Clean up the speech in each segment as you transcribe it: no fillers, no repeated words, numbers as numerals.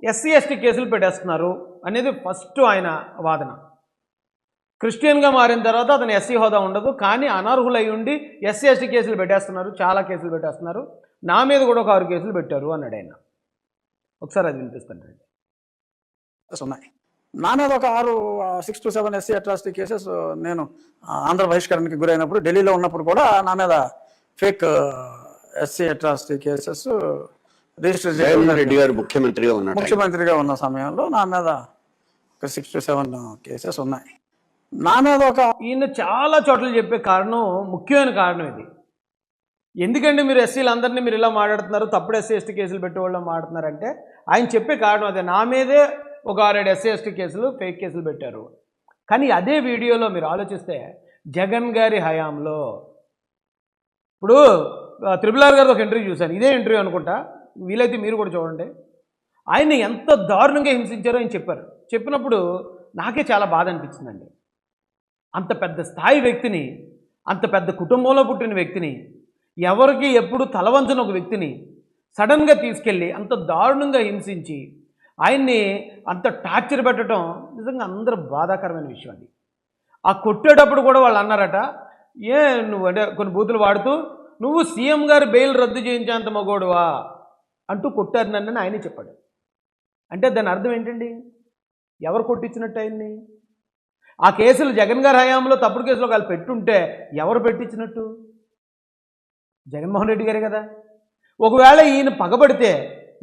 SC ST కేసులు పెట్టేస్తున్నారు అనేది ఫస్ట్ ఆయన వాదన. క్రిస్టియన్గా మారిన తర్వాత అతను ఎస్సీ హోదా ఉండదు, కానీ అనర్హులై ఉండి ఎస్సీ ఎస్టీ కేసులు పెట్టేస్తున్నారు, చాలా కేసులు పెట్టేస్తున్నారు, నా మీద కూడా ఒక 6 కేసులు పెట్టారు అన్నాడు ఆయన. ఒకసారి అది వినిపిస్తాను. ఉన్నాయి నా మీద ఒక 6 to 7 ఎస్సీ అట్రాసిటీ కేసెస్ నేను ఆంధ్ర బహిష్కరణకి గురైనప్పుడు ఢిల్లీలో ఉన్నప్పుడు కూడా నా మీద fake SC atrocity cases register చేశారు. ముఖ్యమంత్రిగా ఉన్న సమయంలో నా మీద ఒక 6 to 7 కేసెస్ ఉన్నాయి. నా మీద ఒక ఈయన చాలా చోట్ల చెప్పే కారణం, ముఖ్యమైన కారణం ఇది. ఎందుకంటే మీరు ఎస్సీలు అందరినీ మీరు ఇలా మాట్లాడుతున్నారు, తప్పుడు ఎస్సీ ఎస్టీ కేసులు పెట్టేవాళ్ళు మాట్లాడుతున్నారంటే ఆయన చెప్పే కారణం అదే. నా మీదే ఒక 6-7 ఎస్సీ ఎస్టీ కేసులు ఫేక్ కేసులు పెట్టారు. కానీ అదే వీడియోలో మీరు ఆలోచిస్తే జగన్ గారి హయాంలో, ఇప్పుడు త్రిపుల్ గారిది ఒక ఇంటర్వ్యూ చూశాను, ఇదే ఇంటర్వ్యూ అనుకుంటా, వీలైతే మీరు కూడా చూడండి. ఆయన ఎంత దారుణంగా హింసించారో ఆయన చెప్పారు. చెప్పినప్పుడు నాకే చాలా బాధ అనిపించిందండి. అంత పెద్ద స్థాయి వ్యక్తిని, అంత పెద్ద కుటుంబంలో పుట్టిన వ్యక్తిని, ఎవరికి ఎప్పుడు తలవంచని ఒక వ్యక్తిని సడన్గా తీసుకెళ్ళి అంత దారుణంగా హింసించి ఆయన్ని అంత టార్చర్ పెట్టడం నిజంగా అందరూ బాధాకరమైన విషయం అది. ఆ కొట్టేటప్పుడు కూడా వాళ్ళు అన్నారట, నువ్వు అంటే కొన్ని బూతులు వాడుతూ, నువ్వు సీఎం గారు బెయిల్ రద్దు చేయించేంత మగోడువా అంటూ కొట్టారు నన్ను ఆయనే చెప్పాడు. అంటే దాని అర్థం ఏంటండి? ఎవరు కొట్టించినట్టు ఆయన్ని? ఆ కేసులు జగన్ గారి హయాంలో తప్పుడు కేసులో వాళ్ళు పెట్టుంటే ఎవరు పెట్టించినట్టు? జగన్మోహన్ రెడ్డి గారే కదా. ఒకవేళ ఈయన పగబడితే,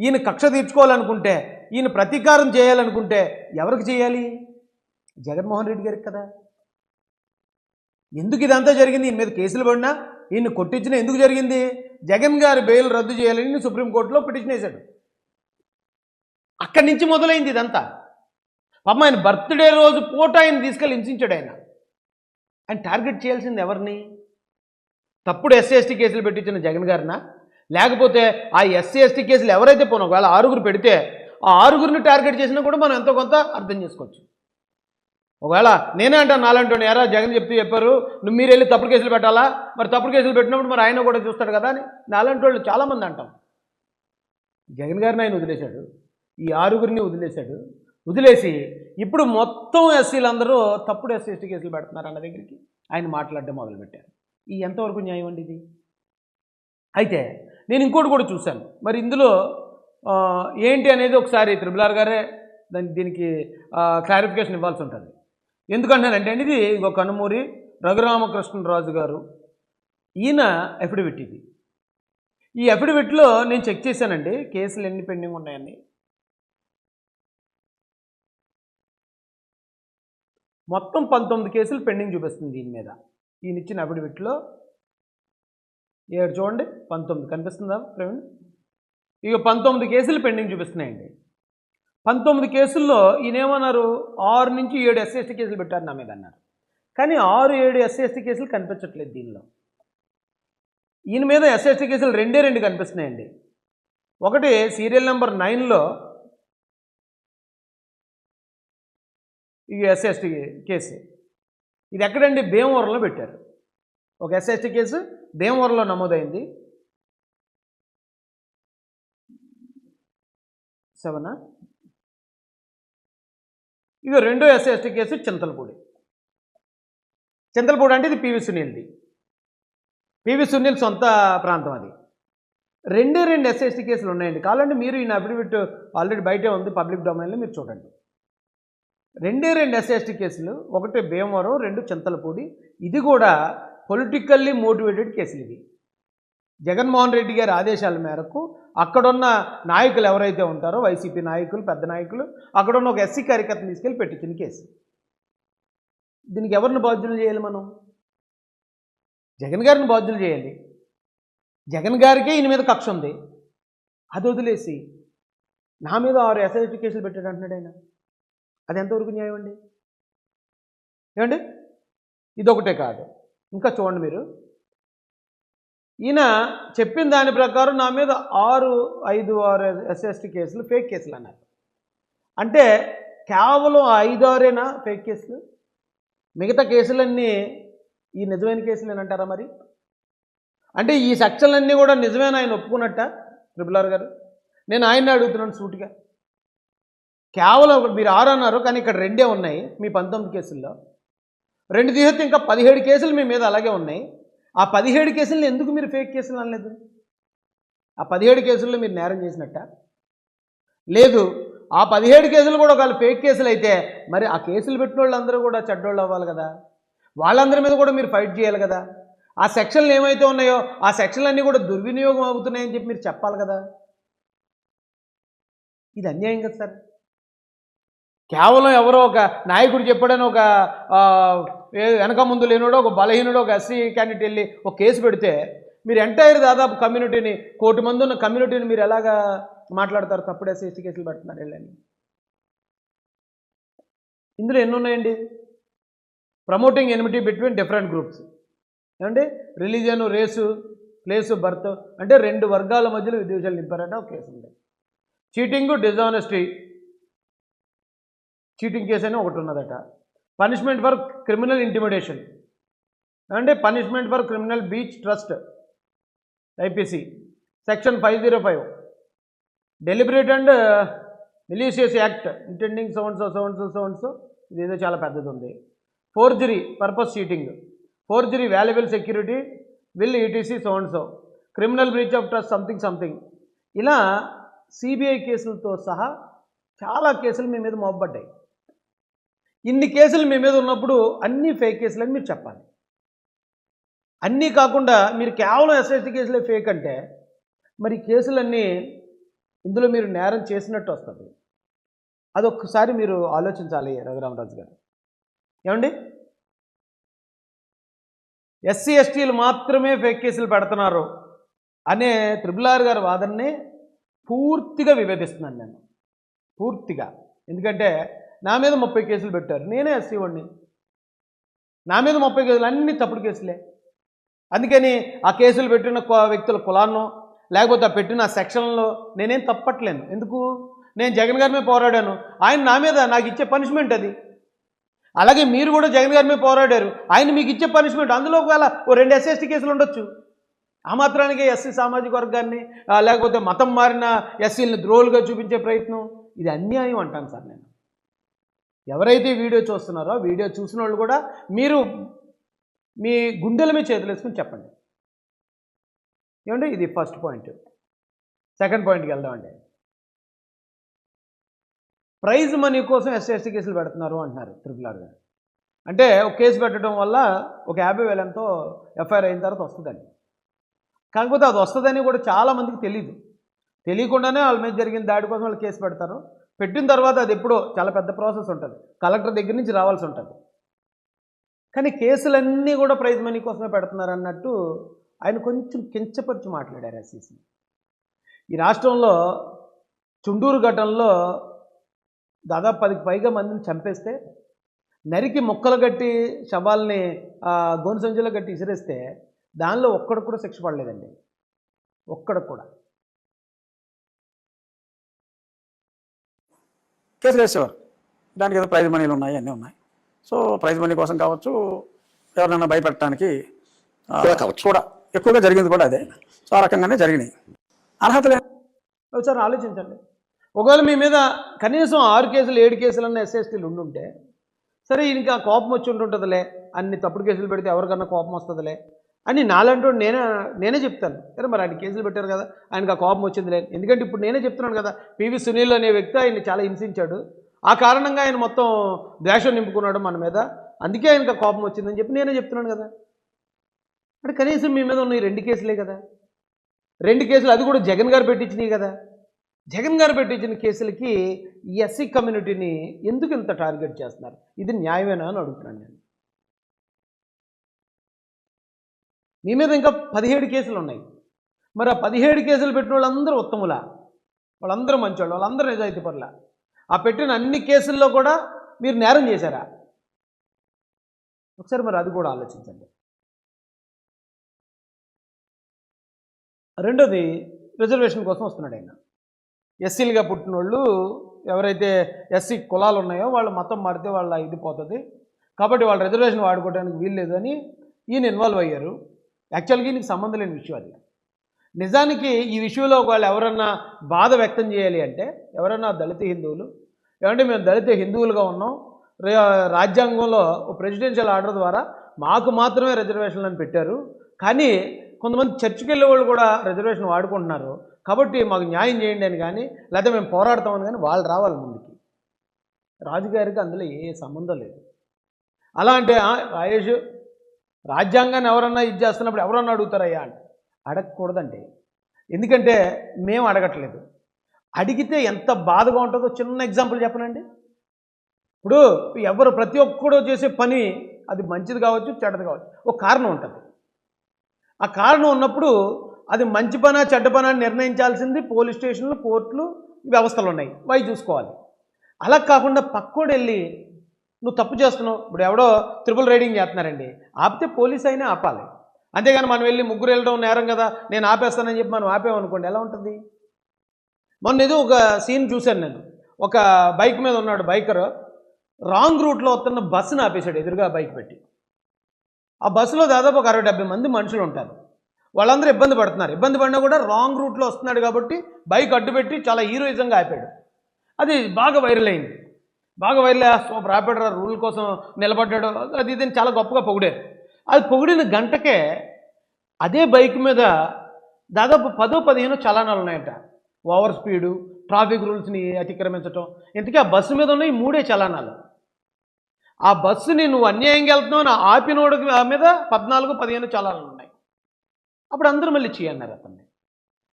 ఈయన కక్ష తీర్చుకోవాలనుకుంటే, ఈయన ప్రతీకారం చేయాలనుకుంటే ఎవరికి చేయాలి? జగన్మోహన్ రెడ్డి గారికి కదా. ఎందుకు ఇదంతా జరిగింది? ఈయన మీద కేసులు పడినా, ఈయన కొట్టించినా ఎందుకు జరిగింది? జగన్ గారి బెయిల్ రద్దు చేయాలని సుప్రీంకోర్టులో పిటిషన్ వేశాడు. అక్కడి నుంచి మొదలైంది ఇదంతా. పాపం ఆయన బర్త్డే రోజు పూట ఆయన తీసుకెళ్ళి హింసించాడు. ఆయన టార్గెట్ చేయాల్సింది ఎవరిని? తప్పుడు ఎస్సీ ఎస్టీ కేసులు పెట్టించిన జగన్ గారినా, లేకపోతే ఆ ఎస్సీ ఎస్టీ కేసులు ఎవరైతే పోనో ఒకవేళ 6 పెడితే ఆ 6 టార్గెట్ చేసినా కూడా మనం ఎంతో కొంత అర్థం చేసుకోవచ్చు. ఒకవేళ నేనే అంటాను, నాలంటోని ఎరా జగన్ చెప్పారు, నువ్వు మీరు వెళ్ళి తప్పుడు కేసులు పెట్టాలా, మరి తప్పుడు కేసులు పెట్టినప్పుడు మరి ఆయన కూడా చూస్తాడు కదా అని నాలంటి వాళ్ళు చాలామంది అంటాం. జగన్ గారిని ఆయన వదిలేశాడు, ఈ 6 వదిలేశాడు. వదిలేసి ఇప్పుడు మొత్తం ఎస్సీలందరూ తప్పుడు ఎస్సీ ఎస్టీ కేసులు పెడుతున్నారు అన్న దగ్గరికి ఆయన మాట్లాడడం మొదలుపెట్టారు. ఈ ఎంతవరకు న్యాయం అండి ఇది? అయితే నేను ఇంకోటి కూడా చూశాను. మరి ఇందులో ఏంటి అనేది ఒకసారి త్రిపుల్ గారే దీనికి క్లారిఫికేషన్ ఇవ్వాల్సి ఉంటుంది. ఎందుకంటానంటే అండి, ఇది ఇంకో కనుమూరి రఘురామకృష్ణరాజు గారు, ఈయన అఫిడవిట్ ఇది. ఈ అఫిడవిట్లో నేను చెక్ చేశానండి కేసులు ఎన్ని పెండింగ్ ఉన్నాయని. మొత్తం 19 కేసులు పెండింగ్ చూపిస్తుంది దీని మీద. ఈయన ఇచ్చిన అఫిడవిట్లో చూడండి, 19 కనిపిస్తుందా ప్రవీణ్? ఇక 19 కేసులు పెండింగ్ చూపిస్తున్నాయండి. 19 కేసుల్లో ఈయనేమన్నారు, 6 నుంచి 7 ఎస్సీ ఎస్టీ కేసులు పెట్టారు నా మీద అన్నారు. కానీ 6-7 ఎస్సీ ఎస్టీ కేసులు కనిపించట్లేదు దీనిలో. ఈయన మీద ఎస్సీ ఎస్టీ కేసులు 2 కనిపిస్తున్నాయండి. ఒకటి సీరియల్ నెంబర్ 9లో ఈ ఎస్సీ ఎస్టీ కేసు, ఇది ఎక్కడండి? భీమవరంలో పెట్టారు. ఒక ఎస్సీ ఎస్టీ కేసు భీమవరంలో నమోదైంది. 7 ఇక రెండో ఎస్సీ ఎస్టీ కేసు చింతలపూడి అంటే ఇది పివి సునీల్ది. పివి సునీల్ సొంత ప్రాంతం అది. 2 ఎస్సీ ఎస్టీ కేసులు ఉన్నాయండి. కావాలంటే మీరు ఈయన అఫిడవిట్ ఆల్రెడీ బయటే ఉంది, పబ్లిక్ డొమైన్లో మీరు చూడండి. 2 ఎస్సీ ఎస్టీ కేసులు, ఒకటి భీమవరం, 2 చింతలపూడి. ఇది కూడా పొలిటికల్లీ మోటివేటెడ్ కేసులు. ఇవి జగన్మోహన్ రెడ్డి గారి ఆదేశాల మేరకు అక్కడున్న నాయకులు ఎవరైతే ఉంటారో, వైసీపీ నాయకులు, పెద్ద నాయకులు, అక్కడున్న ఒక ఎస్సీ కార్యకర్తను తీసుకెళ్ళి పెట్టించిన కేసు. దీనికి ఎవరిని బాధ్యులు చేయాలి? మనం జగన్ గారిని బాధ్యులు చేయాలి. జగన్ గారికే ఈయన మీద కక్ష ఉంది. అది వదిలేసి నా మీద 6 ఎస్సీ ఎస్టీ కేసులు పెట్టాడు అంటున్నాడు ఆయన. అది ఎంతవరకు న్యాయం అండి? ఏమండి? ఇదొకటే కాదు, ఇంకా చూడండి మీరు. ఈయన చెప్పిన దాని ప్రకారం నా మీద 6 ఎస్సీ ఎస్టీ కేసులు ఫేక్ కేసులు అన్నారు. అంటే కేవలం 5-6 ఫేక్ కేసులు, మిగతా కేసులన్నీ ఈ నిజమైన కేసులు అంటారా మరి? అంటే ఈ సెక్షన్లన్నీ కూడా నిజమేనా ఆయన ఒప్పుకున్నట్ట త్రిపుల్ గారు? నేను ఆయన్ని అడుగుతున్నాను సూటిగా. కేవలం మీరు 6 అన్నారు, కానీ ఇక్కడ 2 ఉన్నాయి మీ 19 కేసుల్లో. 2 తీసేస్తే ఇంకా 17 కేసులు మీ మీద అలాగే ఉన్నాయి. ఆ 17 కేసులను ఎందుకు మీరు ఫేక్ కేసులు అనలేదు? ఆ 17 కేసుల్లో మీరు నేరం చేసినట్ట? లేదు. ఆ 17 కేసులు కూడా ఒకవేళ ఫేక్ కేసులు అయితే మరి ఆ కేసులు పెట్టిన వాళ్ళందరూ కూడా చెడ్డోళ్ళు అవ్వాలి కదా. వాళ్ళందరి మీద కూడా మీరు ఫైట్ చేయాలి కదా. ఆ సెక్షన్లు ఏమైతే ఉన్నాయో ఆ సెక్షన్లన్నీ కూడా దుర్వినియోగం అవుతున్నాయని చెప్పి మీరు చెప్పాలి కదా. ఇది అన్యాయం కదా సార్. కేవలం ఎవరో ఒక నాయకుడు చెప్పాడని ఒక వెనక ముందు లేనివాడో ఒక బలహీనుడో ఒక ఎస్సీ క్యాండిడేట్ వెళ్ళి ఒక కేసు పెడితే మీరు ఎంటైర్ దాదాపు కమ్యూనిటీని 1 కోటి మంది ఉన్న కమ్యూనిటీని మీరు ఎలాగా మాట్లాడతారు? తప్పుడు ఎస్సీ కేసులు పెడుతున్నారు వెళ్ళని. ఇందులో ఎన్ని ఉన్నాయండి? Promoting enmity between different groups, ఏమండి రిలీజియన్, రేసు, ప్లేసు, బర్త్ అంటే 2 వర్గాల మధ్యలో విద్వేషాలు నింపారట ఒక కేసు ఉంది. చీటింగ్, డిజానెస్టీ, చీటింగ్ కేసు అని ఒకటి ఉన్నదట. పనిష్మెంట్ ఫర్ క్రిమినల్ ఇంటిమిడేషన్ అంటే punishment for criminal breach trust IPC section 505, deliberate and malicious act intending so ఇదేదో చాలా పెద్దది ఉంది. Forgery, purpose cheating, forgery, valuable security, will ETC so criminal breach of trust something. ఇలా CBI కేసులతో సహా చాలా కేసులు మీ మీద మోపబడ్డాయి. ఇన్ని కేసులు మీ మీద ఉన్నప్పుడు అన్నీ ఫేక్ కేసులని మీరు చెప్పాలి. అన్నీ కాకుండా మీరు కేవలం ఎస్ఎస్టీ కేసులే ఫేక్ అంటే మరి కేసులన్నీ ఇందులో మీరు నేరం చేసినట్టు వస్తుంది. అదొక్కసారి మీరు ఆలోచించాలి రఘురామరాజు గారు. ఏమండి, ఎస్సీ ఎస్టీలు మాత్రమే ఫేక్ కేసులు పెడుతున్నారు అనే RRR గారి వాదనని పూర్తిగా విభేదిస్తున్నాను నేను, పూర్తిగా. ఎందుకంటే నా మీద 30 కేసులు పెట్టారు, నేనే ఎస్సీ వాడిని, నా మీద 30 కేసులు అన్నీ తప్పుడు కేసులే. అందుకని ఆ కేసులు పెట్టిన వ్యక్తుల కులాన్నో లేకపోతే ఆ పెట్టిన సెక్షన్లో నేనేం తప్పట్లేను. ఎందుకు? నేను జగన్ గారి మీద పోరాడాను, ఆయన నా మీద నాకు ఇచ్చే పనిష్మెంట్ అది. అలాగే మీరు కూడా జగన్ గారి మీద పోరాడారు, ఆయన మీకు ఇచ్చే పనిష్మెంట్. అందులో ఒకవేళ 2 ఎస్సీ కేసులు ఉండొచ్చు. ఆ మాత్రానికి ఎస్సీ సామాజిక వర్గాన్ని లేకపోతే మతం మారిన ఎస్సీలని ద్రోహులుగా చూపించే ప్రయత్నం, ఇది అన్యాయం అంటాను సార్ నేను. ఎవరైతే వీడియో చూస్తున్నారో వీడియో చూసిన వాళ్ళు కూడా మీరు మీ గుండెల మీద చేతులు వేసుకుని చెప్పండి. ఏమంటే ఇది ఫస్ట్ పాయింట్. సెకండ్ పాయింట్కి వెళ్దామండి. ప్రైజ్ మనీ కోసం ఎస్సీ కేసులు పెడుతున్నారు అంటున్నారు RRR గారు. అంటే ఒక కేసు పెట్టడం వల్ల ఒక 50,000 ఎంతో ఎఫ్ఐఆర్ అయిన తర్వాత వస్తుందండి. కాకపోతే అది వస్తుందని కూడా చాలామందికి తెలియదు. తెలియకుండానే వాళ్ళ మీద జరిగిన దాడి కోసం వాళ్ళు కేసు పెడతారు. పెట్టిన తర్వాత అది ఎప్పుడో చాలా పెద్ద ప్రాసెస్ ఉంటుంది, కలెక్టర్ దగ్గర నుంచి రావాల్సి ఉంటుంది. కానీ కేసులన్నీ కూడా ప్రైజ్ మనీ కోసమే పెడుతున్నారు అన్నట్టు ఆయన కొంచెం కించపరిచి మాట్లాడారు ఎస్సీసీ. ఈ రాష్ట్రంలో చుండూరు ఘటనలో దాదాపు 10కి పైగా మందిని చంపేస్తే, నరికి ముక్కలు కట్టి శవాల్ని గోను సంచులో కట్టి ఇసిరేస్తే దానిలో ఒక్కడికి కూడా శిక్ష పడలేదండి, ఒక్కడికి కూడా. కేసులు వేసేవారు, దానికి ఏదో ప్రైజ్ మనీలు ఉన్నాయి, అన్నీ ఉన్నాయి. సో ప్రైజ్ మనీ కోసం కావచ్చు, ఎవరినైనా భయపెట్టడానికి కూడా ఎక్కువగా జరిగింది కూడా అదే. సో ఆ రకంగానే జరిగినాయి. అర్హతలే ఒకసారి ఆలోచించండి. ఒకవేళ మీ మీద కనీసం 6 కేసులు 7 కేసులన్న ఎస్సీలు ఉండుంటే సరే, ఇంకా కోపం వచ్చి ఉంటుంటుందిలే, అన్ని తప్పుడు కేసులు పెడితే ఎవరికన్నా కోపం వస్తుందిలే అని నాలంటూ నేనే చెప్తాను. సరే మరి ఆయన కేసులు పెట్టారు కదా, ఆయనకు ఆ కోపం వచ్చిందిలే. ఎందుకంటే ఇప్పుడు నేనే చెప్తున్నాను కదా, పివి సునీల్ అనే వ్యక్తి ఆయన్ని చాలా హింసించాడు, ఆ కారణంగా ఆయన మొత్తం ద్వేషం నింపుకున్నాడు మన మీద, అందుకే ఆయనకు ఆ కోపం వచ్చిందని చెప్పి నేనే చెప్తున్నాను కదా. అంటే కనీసం మీ మీద ఉన్న ఈ 2 కేసులే కదా, 2 కేసులు, అది కూడా జగన్ గారు పెట్టించినాయి కదా. జగన్ గారు పెట్టించిన కేసులకి ఈ ఎస్సీ కమ్యూనిటీని ఎందుకు ఇంత టార్గెట్ చేస్తున్నారు? ఇది న్యాయమేనా అని అడుగుతున్నాను నేను. మీ మీద ఇంకా 17 కేసులు ఉన్నాయి. మరి ఆ 17 కేసులు పెట్టిన వాళ్ళందరూ ఉత్తములా? వాళ్ళందరూ మంచోళ్ళు, వాళ్ళందరూ నిజాయితీ పరులా? ఆ పెట్టిన అన్ని కేసుల్లో కూడా మీరు నేరం చేశారా? ఒకసారి మరి అది కూడా ఆలోచించండి. రెండోది, రిజర్వేషన్ కోసం వస్తున్నాడు ఆయన. ఎస్సీలుగా పుట్టిన వాళ్ళు ఎవరైతే ఎస్సీ కులాలు ఉన్నాయో వాళ్ళు మతం మారితే వాళ్ళ ఇది పోతుంది, కాబట్టి వాళ్ళు రిజర్వేషన్ వాడుకోవడానికి వీల్లేదు అని ఈయన ఇన్వాల్వ్ అయ్యారు. యాక్చువల్గా ఈయనకి సంబంధం లేని విషయం అది. నిజానికి ఈ విషయంలో వాళ్ళు ఎవరన్నా బాధ వ్యక్తం చేయాలి అంటే, ఎవరన్నా దళిత హిందువులు ఏమంటే మేము దళిత హిందువులుగా ఉన్నాం, రాజ్యాంగంలో ప్రెసిడెన్షియల్ ఆర్డర్ ద్వారా మాకు మాత్రమే రిజర్వేషన్లు అని పెట్టారు, కానీ కొంతమంది చర్చికి వెళ్ళే వాళ్ళు కూడా రిజర్వేషన్ వాడుకుంటున్నారు, కాబట్టి మాకు న్యాయం చేయండి అని కానీ, లేకపోతే మేము పోరాడతామని కానీ వాళ్ళు రావాలి ముందుకి. రాజుగారికి అందులో ఏ సంబంధం లేదు. అలా అంటే రాయేష్ రాజ్యాంగాన్ని ఎవరన్నా ఇది చేస్తున్నప్పుడు ఎవరన్నా అడుగుతారయ్యా అంటే అడగకూడదండి. ఎందుకంటే మేము అడగట్లేదు. అడిగితే ఎంత బాధగా ఉంటుందో చిన్న ఎగ్జాంపుల్ చెప్పనండి. ఇప్పుడు ఎవరు ప్రతి ఒక్కడు చేసే పని అది మంచిది కావచ్చు, చెడ్డది కావచ్చు, ఒక కారణం ఉంటుంది. ఆ కారణం ఉన్నప్పుడు అది మంచి పనా చెడ్డ పనా అని నిర్ణయించాల్సింది పోలీస్ స్టేషన్లు, కోర్టులు, వ్యవస్థలు ఉన్నాయి, అవి చూసుకోవాలి. అలా కాకుండా పక్కోడు వెళ్ళి నువ్వు తప్పు చేస్తున్నావు, ఇప్పుడు ఎవడో ట్రిపుల్ రైడింగ్ చేస్తున్నారండి, ఆపితే పోలీస్ అయినా ఆపాలి. అంతేగాని మనం వెళ్ళి ముగ్గురు వెళ్ళడం నేరం కదా నేను ఆపేస్తానని చెప్పి మనం ఆపేమనుకోండి ఎలా ఉంటుంది. మొన్న ఏదో ఒక సీన్ చూశాను నేను. ఒక బైక్ మీద ఉన్నాడు బైకర్, రాంగ్ రూట్లో వస్తున్న బస్సును ఆపేశాడు ఎదురుగా బైక్ పెట్టి. ఆ బస్సులో దాదాపు ఒక 60-70 మంది మనుషులు ఉంటారు. వాళ్ళందరూ ఇబ్బంది పడుతున్నారు. ఇబ్బంది పడినా కూడా రాంగ్ రూట్లో వస్తున్నాడు కాబట్టి బైక్ అడ్డుపెట్టి చాలా హీరోయిజంగా ఆపాడు. అది బాగా వైరల్ అయింది. బాగా వైరల్ సూపర్ ఆపాడు, రూల్ కోసం నిలబడ్డాడు, అది ఇది చాలా గొప్పగా పొగిడారు. అది పొగిడిన గంటకే అదే బైక్ మీద దాదాపు 10-15 చలానాలు ఉన్నాయట. ఓవర్ స్పీడు, ట్రాఫిక్ రూల్స్ని అతిక్రమించటం. ఇంతకీ ఆ బస్సు మీద ఉన్న ఈ 3 చలానాలు. ఆ బస్సుని నువ్వు అన్యాయంగా వెళ్తున్నావు అని ఆపినోడికి మీద 14-15 చలానాలు ఉన్నాయి. అప్పుడు అందరూ మళ్ళీ చేయన్నారు అతన్ని.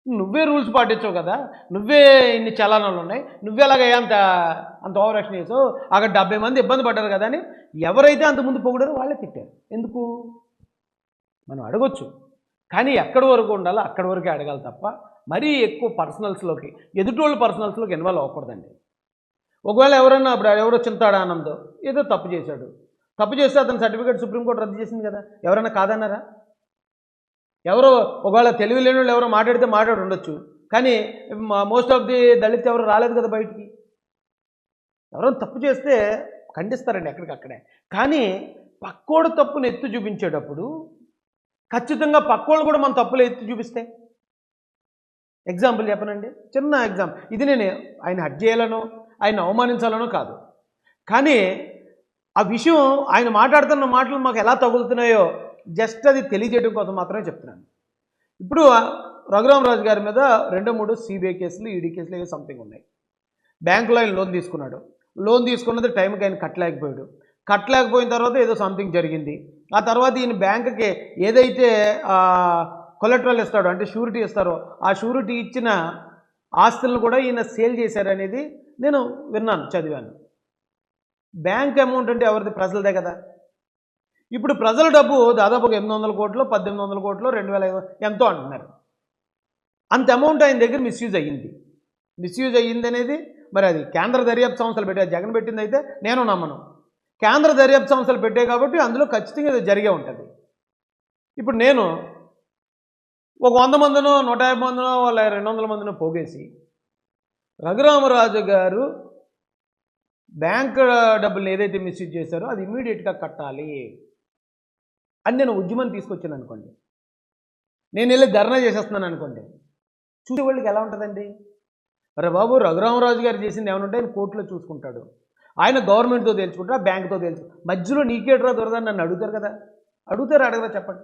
నువ్వే రూల్స్ పాటించవు కదా, నువ్వే ఇన్ని చలానాలు ఉన్నాయి, నువ్వేలాగా అంత ఓవర్ యాక్షన్ చేసావు, అక్కడ 70 మంది ఇబ్బంది పడ్డారు కదా అని ఎవరైతే అంతకుముందు పొగిడారో వాళ్ళే తిట్టారు. ఎందుకు? మనం అడగొచ్చు, కానీ ఎక్కడి వరకు ఉండాలో అక్కడి వరకే అడగాలి తప్ప మరీ ఎక్కువ పర్సనల్స్లోకి, ఎదుటోళ్ళ పర్సనల్స్లోకి ఇన్వాల్వ్ అవ్వకూడదండి. ఒకవేళ ఎవరన్నా అప్పుడు ఎవరో చింతాడు ఆనందం ఏదో తప్పు చేశాడు, తప్పు చేస్తే అతని సర్టిఫికేట్ సుప్రీంకోర్టు రద్దు చేసింది కదా, ఎవరైనా కాదన్నారా? ఎవరో ఒకవేళ తెలివి లేని వాళ్ళు ఎవరో మాట్లాడితే మాట్లాడి ఉండొచ్చు, కానీ మోస్ట్ ఆఫ్ ది దళిత్ ఎవరు రాలేదు కదా బయటికి. ఎవరైనా తప్పు చేస్తే ఖండిస్తారండి ఎక్కడికక్కడే, కానీ పక్కోడు తప్పును ఎత్తి చూపించేటప్పుడు ఖచ్చితంగా పక్కోళ్ళు కూడా మన తప్పులు ఎత్తి చూపిస్తే. ఎగ్జాంపుల్ చెప్పనండి, చిన్న ఎగ్జాంపుల్. ఇది నేను ఆయన హట్ చేయాలనో ఆయన అవమానించాలనో కాదు, కానీ ఆ విషయం ఆయన మాట్లాడుతున్న మాటలు మాకు ఎలా తగులుతున్నాయో జస్ట్ అది తెలియజేయడం కోసం మాత్రమే చెప్తున్నాను. ఇప్పుడు రఘురామరాజు గారి మీద 2-3 సిబిఐ కేసులు, ఈడీ కేసులు ఏదో సంథింగ్ ఉన్నాయి. బ్యాంకులో ఆయన లోన్ తీసుకున్నాడు, లోన్ తీసుకున్నది టైంకి ఆయన కట్టలేకపోయాడు, కట్టలేకపోయిన తర్వాత ఏదో సంథింగ్ జరిగింది. ఆ తర్వాత ఈయన బ్యాంకుకి ఏదైతే కొలెటరల్ ఇస్తాడో అంటే షూరిటీ ఇస్తారో ఆ షూరిటీ ఇచ్చిన ఆస్తులను కూడా ఈయన సేల్ చేశారనేది నేను విన్నాను, చదివాను. బ్యాంక్ అమౌంట్ అంటే ఎవరిది? ప్రజలదే కదా. ఇప్పుడు ప్రజల డబ్బు దాదాపు 800 కోట్లు, 1800 కోట్లు, 2500 ఎంతో అంటున్నారు. అంత అమౌంట్ ఆయన దగ్గర మిస్యూజ్ అయ్యింది. మిస్యూజ్ అయ్యింది అనేది మరి అది కేంద్ర దర్యాప్తు సంస్థలు పెట్టే, జగన్ పెట్టింది అయితే నేను నమ్మను. కేంద్ర దర్యాప్తు సంస్థలు పెట్టాయి కాబట్టి అందులో ఖచ్చితంగా ఇది జరిగే ఉంటుంది. ఇప్పుడు నేను ఒక 100 మందినో 150 మందినో 200 మందినో పోగేసి రఘురామరాజు గారు బ్యాంక్ డబ్బులు ఏదైతే మిస్యూజ్ చేశారో అది ఇమీడియట్గా కట్టాలి అని నేను ఉద్యమం తీసుకొచ్చాను అనుకోండి, నేను వెళ్ళి ధర్నా చేసేస్తున్నాను అనుకోండి, చూసేవాళ్ళకి ఎలా ఉంటుందండి? అరే బాబు, రఘురామరాజు గారు చేసింది ఏమైనా ఉంటే ఆయన కోర్టులో చూసుకుంటాడు, ఆయన గవర్నమెంట్తో తేల్చుకుంటాడు, బ్యాంకుతో తేల్చు, మధ్యలో నీకేట్రా దొరదని నన్ను అడుగుతారు కదా. అడుగుతారు అడగదా చెప్పండి.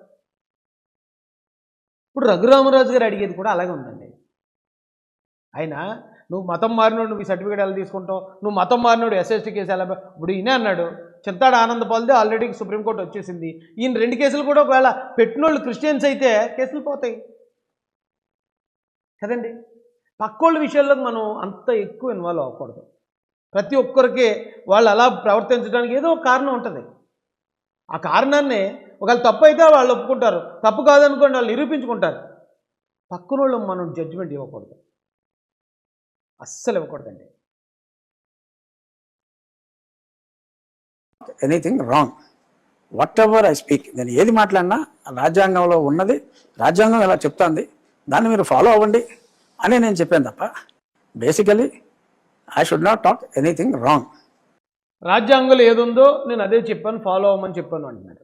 ఇప్పుడు రఘురామరాజు గారు అడిగేది కూడా అలాగే ఉందండి. ఆయన నువ్వు మతం మారినోడు నువ్వు ఈ సర్టిఫికేట్ ఎలా తీసుకుంటావు, నువ్వు మతం మారినోడు ఎస్ఎస్టీ కేసు ఎలా, ఇప్పుడు ఈయనే అన్నాడు చింతాడు ఆనంద్ పాల్దే ఆల్రెడీ సుప్రీంకోర్టు వచ్చేసింది, ఈయన 2 కేసులు కూడా ఒకవేళ పెట్టినోళ్ళు క్రిస్టియన్స్ అయితే కేసులు పోతాయి కదండి. పక్కోళ్ళ విషయాల్లోకి మనం అంత ఎక్కువ ఇన్వాల్వ్ అవ్వకూడదు. ప్రతి ఒక్కరికి వాళ్ళు అలా ప్రవర్తించడానికి ఏదో ఒక కారణం ఉంటుంది. ఆ కారణాన్ని ఒకవేళ తప్పు అయితే వాళ్ళు ఒప్పుకుంటారు, తప్పు కాదనుకోండి వాళ్ళు నిరూపించుకుంటారు. పక్కనోళ్ళు మనం జడ్జిమెంట్ ఇవ్వకూడదు, అస్సలు ఇవ్వకూడదండి. Anything wrong, whatever I speak, నేను ఏది మాట్లాడినా రాజ్యాంగంలో ఉన్నది, రాజ్యాంగం ఎలా చెప్తాంది దాన్ని మీరు ఫాలో అవ్వండి అని నేను చెప్పాను తప్ప basically I should not talk anything wrong. రాజ్యాంగంలో ఏదుందో నేను అదే చెప్పాను, ఫాలో అవ్వమని చెప్పాను అంటున్నారు.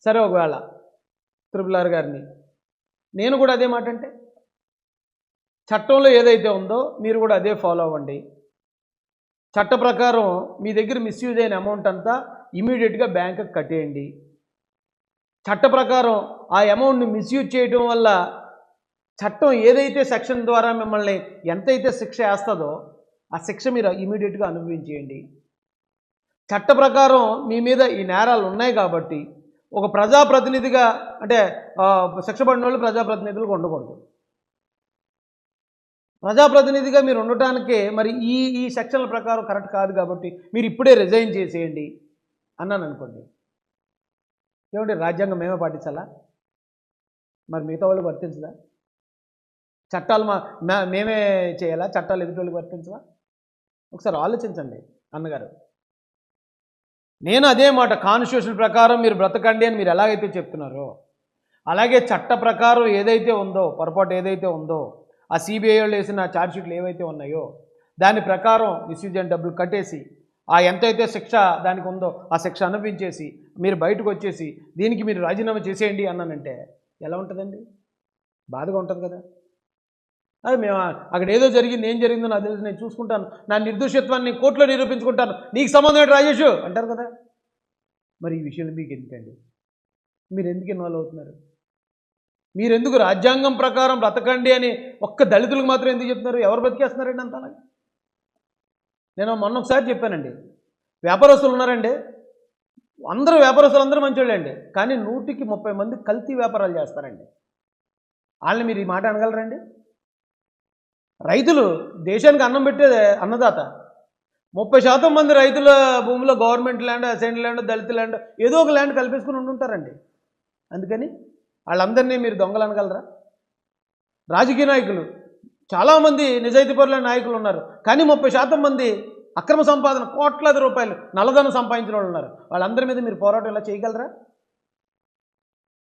సరే, ఒకవేళ త్రిపుల్ గారిని నేను కూడా అదే మాట అంటే, చట్టంలో ఏదైతే ఉందో మీరు కూడా అదే ఫాలో అవ్వండి, చట్ట ప్రకారం మీ దగ్గర మిస్యూజ్ అయిన అమౌంట్ అంతా ఇమీడియట్గా బ్యాంకుకి కట్టేయండి. చట్ట ప్రకారం ఆ అమౌంట్ని మిస్యూజ్ చేయడం వల్ల చట్టం ఏదైతే సెక్షన్ ద్వారా మిమ్మల్ని ఎంతైతే శిక్ష వేస్తుందో ఆ శిక్ష మీరు ఇమీడియట్గా అనుభవించేయండి. చట్ట ప్రకారం మీ మీద ఈ నేరాలు ఉన్నాయి కాబట్టి ఒక ప్రజాప్రతినిధిగా అంటే శిక్ష పడిన వాళ్ళు ప్రజాప్రతినిధులుగా ఉండకూడదు. ప్రజాప్రతినిధిగా మీరు ఉండటానికే మరి ఈ సెక్షన్ల ప్రకారం కరెక్ట్ కాదు కాబట్టి మీరు ఇప్పుడే రిజైన్ చేసేయండి అన్నాను అనుకోండి. ఏమంటే రాజ్యాంగం మేమే పాటించాలా? మరి మిగతా వాళ్ళకి వర్తించదా? చట్టాలు మేమే చేయాలా? చట్టాలు ఎదుటి వాళ్ళకి వర్తించవా? ఒకసారి ఆలోచించండి అన్నగారు. నేను అదే మాట, కాన్స్టిట్యూషన్ ప్రకారం మీరు బ్రతకండి అని మీరు ఎలాగైతే చెప్తున్నారో అలాగే చట్ట ప్రకారం ఏదైతే ఉందో, పొరపాటు ఏదైతే ఉందో, ఆ సిబిఐ వాళ్ళు వేసిన ఛార్జ్షీట్లు ఏవైతే ఉన్నాయో దాని ప్రకారం మిస్యూజ్ అయిన డబ్బులు కట్టేసి ఆ ఎంతైతే శిక్ష దానికి ఉందో ఆ శిక్ష అనుభవించేసి మీరు బయటకు వచ్చేసి దీనికి మీరు రాజీనామా చేసేయండి అన్నానంటే ఎలా ఉంటుందండి? బాధగా ఉంటుంది కదా. అది మేము అక్కడ ఏదో జరిగింది, ఏం జరిగిందో నాకు తెలుసు, నేను చూసుకుంటాను, నా నిర్దోషత్వాన్ని కోర్టులో నిరూపించుకుంటాను, నీకు సంబంధం ఏంటి రాజేష్ అంటారు కదా. మరి ఈ విషయంలో మీకు ఎందుకండి? మీరు ఎందుకు ఇన్వాల్వ్ అవుతున్నారు? మీరెందుకు రాజ్యాంగం ప్రకారం బ్రతకండి అని ఒక్క దళితులకు మాత్రం ఎందుకు చెప్తున్నారు? ఎవరు బ్రతికేస్తున్నారండి అంత అలాగే? నేను మొన్న ఒకసారి చెప్పానండి, వ్యాపారస్తులు ఉన్నారండి, అందరూ వ్యాపారస్తులు అందరూ మంచోళ్ళండి, కానీ 100కి 30 మంది కల్తీ వ్యాపారాలు చేస్తారండి. వాళ్ళని మీరు ఈ మాట అనగలరండి? రైతులు దేశానికి అన్నం పెట్టేదే అన్నదాత. 30% మంది రైతుల భూమిలో గవర్నమెంట్ ల్యాండ్, అసైన్ ల్యాండ్, దళిత ల్యాండ్ ఏదో ఒక ల్యాండ్ కల్పించుకుని ఉంటుంటారండి. అందుకని వాళ్ళందరినీ మీరు దొంగలు అనగలరా? రాజకీయ నాయకులు చాలామంది నిజాయితీపరులైన నాయకులు ఉన్నారు, కానీ 30% మంది అక్రమ సంపాదన కోట్లాది రూపాయలు నల్లధనం సంపాదించిన వాళ్ళు ఉన్నారు. వాళ్ళందరి మీద మీరు పోరాటం ఇలా చేయగలరా?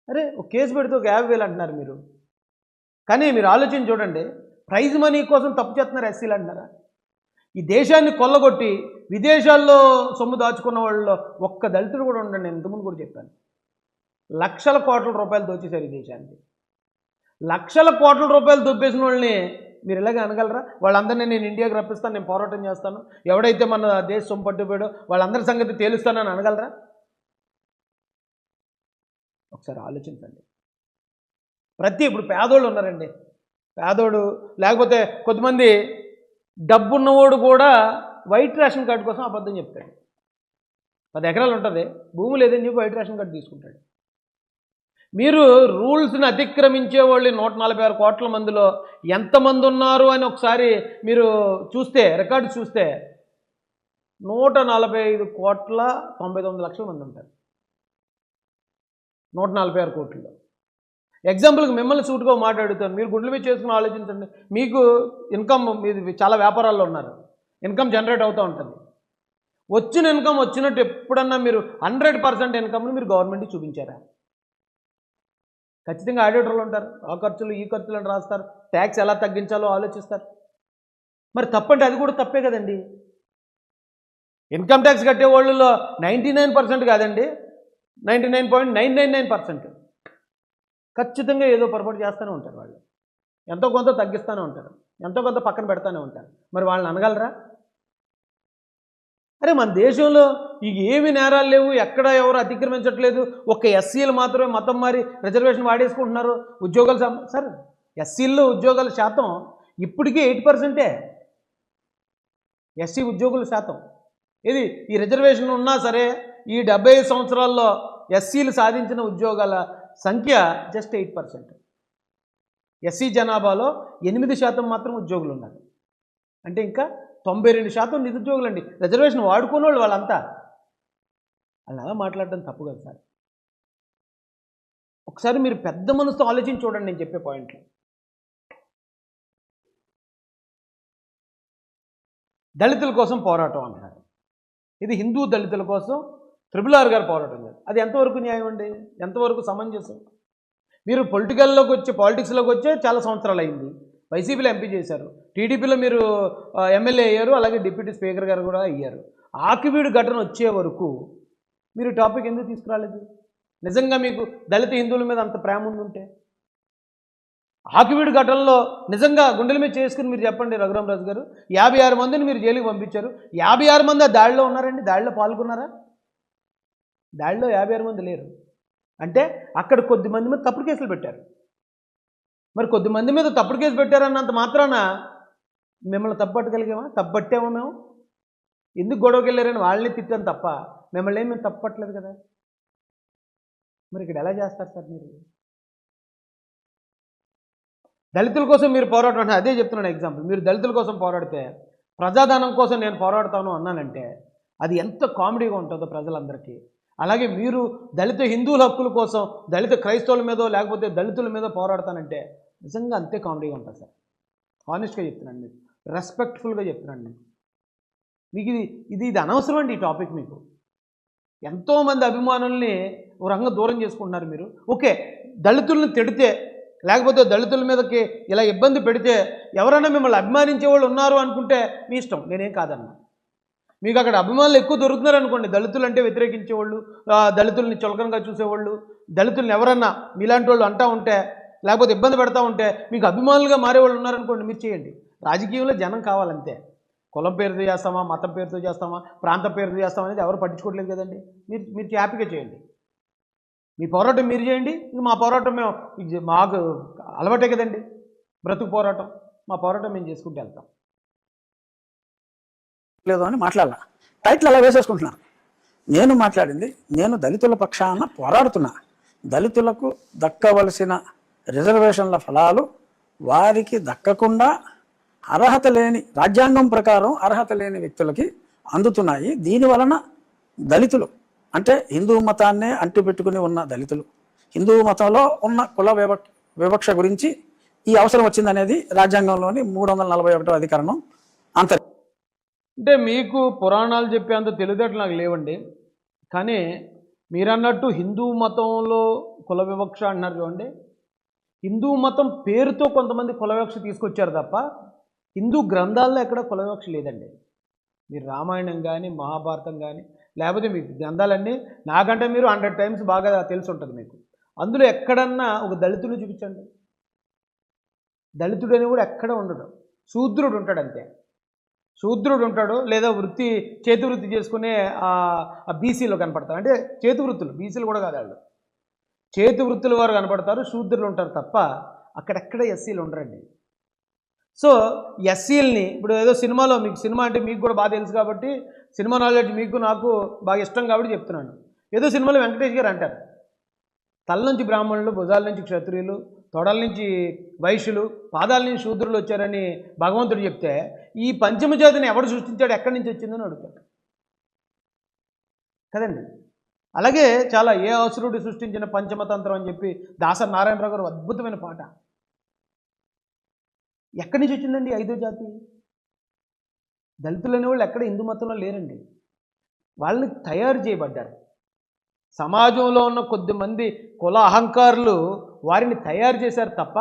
అరే ఒక కేసు పెడితే ఒక 50,000 అంటున్నారు మీరు, కానీ మీరు ఆలోచించి చూడండి, ప్రైజ్ మనీ కోసం తప్పు చేస్తున్నారు ఎస్సీలు అంటున్నారా? ఈ దేశాన్ని కొల్లగొట్టి విదేశాల్లో సొమ్ము దాచుకున్న వాళ్ళలో ఒక్క దళితుడు కూడా ఉండండి. నేను ఇంతకుముందు కూడా చెప్పాను, లక్షల కోట్ల రూపాయలు దోచేశారు ఈ దేశానికి. లక్షల కోట్ల రూపాయలు దొబ్బేసిన వాళ్ళని మీరు ఇలాగే అనగలరా? వాళ్ళందరినీ నేను ఇండియాకి రప్పిస్తాను, నేను పోరాటం చేస్తాను, ఎవడైతే మన దేశ సొమ్ము పట్టుపోయాడో వాళ్ళందరి సంగతి తేలుస్తానని అనగలరా? ఒకసారి ఆలోచించండి. ఇప్పుడు పేదోళ్ళు ఉన్నారండి, పేదోడు లేకపోతే కొంతమంది డబ్బున్నవాడు కూడా వైట్ రేషన్ కార్డు కోసం అబద్ధం చెప్తాడు. 10 ఎకరాలు ఉంటుంది, భూమి లేదని చెప్పి వైట్ రేషన్ కార్డు తీసుకుంటాడు. మీరు రూల్స్ని అతిక్రమించే వాళ్ళు 146 కోట్ల మందిలో ఎంతమంది ఉన్నారు అని ఒకసారి మీరు చూస్తే, రికార్డు చూస్తే 145,99,00,000 మంది ఉంటారు 146 కోట్లలో. ఎగ్జాంపుల్కి మిమ్మల్ని సూటుగా మాట్లాడుతాను, మీరు గుండెల మీద చేసుకుని ఆలోచించండి. మీకు ఇన్కమ్, మీది చాలా వ్యాపారాల్లో ఉన్నారు, ఇన్కమ్ జనరేట్ అవుతూ ఉంటుంది. వచ్చిన ఇన్కమ్ వచ్చినట్టు ఎప్పుడన్నా మీరు 100% ఇన్కమ్ని మీరు గవర్నమెంట్కి చూపించారా? ఖచ్చితంగా ఆడిటర్లు ఉంటారు, ఆ ఖర్చులు ఈ ఖర్చులు అని రాస్తారు, ట్యాక్స్ ఎలా తగ్గించాలో ఆలోచిస్తారు. మరి తప్పంటే అది కూడా తప్పే కదండి. ఇన్కమ్ ట్యాక్స్ కట్టే వాళ్ళలో 99% కాదండి, 99.999% ఖచ్చితంగా ఏదో పొరపాటు చేస్తూనే ఉంటారు. వాళ్ళు ఎంతో కొంత తగ్గిస్తూనే ఉంటారు, ఎంతో కొంత పక్కన పెడతానే ఉంటారు. మరి వాళ్ళని అనగలరా? అరే మన దేశంలో ఇక ఏమి నేరాలు లేవు, ఎక్కడ ఎవరు అతిక్రమించట్లేదు, ఒక్క ఎస్సీలు మాత్రమే మతం మారి రిజర్వేషన్ వాడేసుకుంటున్నారు. ఉద్యోగాలు సార్, ఎస్సీల్లో ఉద్యోగాల శాతం ఇప్పటికీ 8%. ఎస్సీ ఉద్యోగుల శాతం ఇది ఈ రిజర్వేషన్ ఉన్నా సరే ఈ 75 సంవత్సరాల్లో ఎస్సీలు సాధించిన ఉద్యోగాల సంఖ్య జస్ట్ 8%. ఎస్సీ జనాభాలో 8% మాత్రం ఉద్యోగులు ఉన్నారు. అంటే ఇంకా 92% నిరుద్యోగులు అండి. రిజర్వేషన్ వాడుకునే వాళ్ళు వాళ్ళంతా. అలా మాట్లాడడం తప్పు కదా సార్. ఒకసారి మీరు పెద్ద మనసుతో ఆలోచించి చూడండి నేను చెప్పే పాయింట్లు. దళితుల కోసం పోరాటం అంటారు, ఇది హిందూ దళితుల కోసం RRR గారు పోరాటం చేస్తారు. అది ఎంతవరకు న్యాయం అండి? ఎంతవరకు సమంజసం? మీరు పాలిటిక్స్లోకి వచ్చే చాలా సంవత్సరాలు అయింది. వైసీపీలో ఎంపీ చేశారు, టీడీపీలో మీరు ఎమ్మెల్యే అయ్యారు, అలాగే డిప్యూటీ స్పీకర్ గారు కూడా అయ్యారు. ఆకివీడు ఘటన వచ్చే వరకు మీరు టాపిక్ ఎందుకు తీసుకురాలేదు? నిజంగా మీకు దళిత హిందువుల మీద అంత ప్రేమ ఉండుంటే ఆకివీడు ఘటనలో నిజంగా గుండెల మీద చేసుకుని మీరు చెప్పండి రఘురామరాజు గారు, 56 మందిని మీరు జైలుకి పంపించారు. 56 మంది ఆ దాడిలో ఉన్నారండి? దాడిలో పాల్గొన్నారా? దాడిలో 56 మంది లేరు. అంటే అక్కడ కొద్ది మంది మీద తప్పుడు కేసులు పెట్టారు. మరి కొద్ది మంది మీద తప్పుడు కేసు పెట్టారన్నంత మాత్రాన మిమ్మల్ని తప్పట్టగలిగామా? తప్పట్టామా మేము? ఎందుకు గొడవకి వెళ్ళారని వాళ్ళని తిట్టాను తప్ప మిమ్మల్ని ఏం మేము తప్పట్లేదు కదా. మరి ఇక్కడ ఎలా చేస్తారు సార్ మీరు? దళితుల కోసం మీరు పోరాటం అంటే అదే చెప్తున్నాను ఎగ్జాంపుల్. మీరు దళితుల కోసం పోరాడితే ప్రజాధనం కోసం నేను పోరాడతాను అన్నానంటే అది ఎంత కామెడీగా ఉంటుందో ప్రజలందరికీ. అలాగే మీరు దళిత హిందువుల హక్కుల కోసం దళిత క్రైస్తవుల మీదో లేకపోతే దళితుల మీద పోరాడతానంటే నిజంగా అంతే కామెడీగా ఉంటుంది సార్. హానెస్ట్గా చెప్తున్నాను, మీకు రెస్పెక్ట్ఫుల్గా చెప్తున్నాను. మీకు ఇది అనవసరం అండి ఈ టాపిక్. మీకు ఎంతోమంది అభిమానుల్ని ఒక రంగం దూరం చేసుకుంటున్నారు మీరు. ఓకే, దళితుల్ని తిడితే లేకపోతే దళితుల మీదకి ఇలా ఇబ్బంది పెడితే ఎవరైనా మిమ్మల్ని అభిమానించే వాళ్ళు ఉన్నారు అనుకుంటే మీ ఇష్టం, నేనేం కాదన్నా. మీకు అక్కడ అభిమానులు ఎక్కువ దొరుకుతున్నారు అనుకోండి, దళితులు అంటే వ్యతిరేకించేవాళ్ళు, దళితుల్ని చులకనగా చూసేవాళ్ళు, దళితుల్ని ఎవరన్నా మీలాంటి వాళ్ళు అంటూ ఉంటే లేకపోతే ఇబ్బంది పెడతా ఉంటే మీకు అభిమానులుగా మారేవాళ్ళు ఉన్నారనుకోండి, మీరు చేయండి. రాజకీయంలో జనం కావాలంతే. కులం పేరుతో చేస్తామా, మతం పేరుతో చేస్తామా, ప్రాంతం పేరుతో చేస్తామా అనేది ఎవరు పట్టించుకోవట్లేదు కదండి. మీరు హ్యాపీగా చేయండి, మీ పోరాటం మీరు చేయండి. మా పోరాటం మాకు అలవాటే కదండి, బ్రతుకు పోరాటం. మా పోరాటం మేము చేసుకుంటూ వెళ్తాం. లేదు అని మాట్లాడాల, టైటిల్ అలా వేసేసుకుంటున్నాను. నేను మాట్లాడింది, నేను దళితుల పక్షాన పోరాడుతున్నా. దళితులకు దక్కవలసిన రిజర్వేషన్ల ఫలాలు వారికి దక్కకుండా అర్హత లేని, రాజ్యాంగం ప్రకారం అర్హత లేని వ్యక్తులకి అందుతున్నాయి. దీనివలన దళితులు అంటే హిందూ మతాన్నే అంటిపెట్టుకుని ఉన్న దళితులు, హిందూ మతంలో ఉన్న కుల వివక్ష గురించి ఈ అవసరం వచ్చిందనేది రాజ్యాంగంలోని 341వ అధికరణం అంటే మీకు పురాణాలు చెప్పేంత తెలివితేటలు నాకు లేవండి. కానీ మీరన్నట్టు హిందూ మతంలో కుల వివక్ష అంటున్నారు చూడండి. హిందూ మతం పేరుతో కొంతమంది కుల వివక్ష తీసుకొచ్చారు తప్ప హిందూ గ్రంథాల్లో ఎక్కడ కుల వివక్ష లేదండి. మీరు రామాయణం కానీ మహాభారతం కానీ లేకపోతే మీకు గ్రంథాలన్నీ నాకంటే మీరు 100 టైమ్స్ బాగా తెలిసి ఉంటుంది మీకు. అందులో ఎక్కడన్నా ఒక దళితుడు చూపించండి. దళితుడు అని కూడా ఎక్కడ ఉండడు, శూద్రుడు ఉంటాడు అంతే. శూద్రుడు ఉంటాడు, లేదా చేతి వృత్తి చేసుకునే బీసీలో కనపడతారు. అంటే చేతి వృత్తులు, బీసీలు కూడా కాదు, వాళ్ళు చేతి వృత్తుల వారు కనపడతారు, శూద్రులు ఉంటారు తప్ప అక్కడెక్కడ ఎస్సీలు ఉండరండి. సో ఎస్సీలని ఇప్పుడు ఏదో సినిమాలో, మీకు సినిమా అంటే మీకు కూడా బాగా తెలుసు కాబట్టి సినిమా నాలెడ్జ్ మీకు నాకు బాగా ఇష్టం కాబట్టి చెప్తున్నాను. ఏదో సినిమాలో వెంకటేష్ గారు అంటారు, తల నుంచి బ్రాహ్మణులు, భుజాల నుంచి క్షత్రియులు, తొడల నుంచి వైశ్యులు, పాదాల నుంచి శూద్రులు వచ్చారని భగవంతుడు చెప్తే ఈ పంచమ జాతిని ఎవడు సృష్టించాడు, ఎక్కడి నుంచి వచ్చిందని అడుగుతాడు కదండి. అలాగే చాలా ఏ అసురుడు సృష్టించిన పంచమతంత్రం అని చెప్పి దాసరి నారాయణరావు గారు అద్భుతమైన పాట. ఎక్కడి నుంచి వచ్చిందండి 5వ జాతి? దళితులు అనేవాళ్ళు ఎక్కడ హిందూ మతంలో లేరండి, వాళ్ళని తయారు చేయబడ్డారు. సమాజంలో ఉన్న కొద్దిమంది కుల అహంకారులు వారిని తయారు చేశారు తప్ప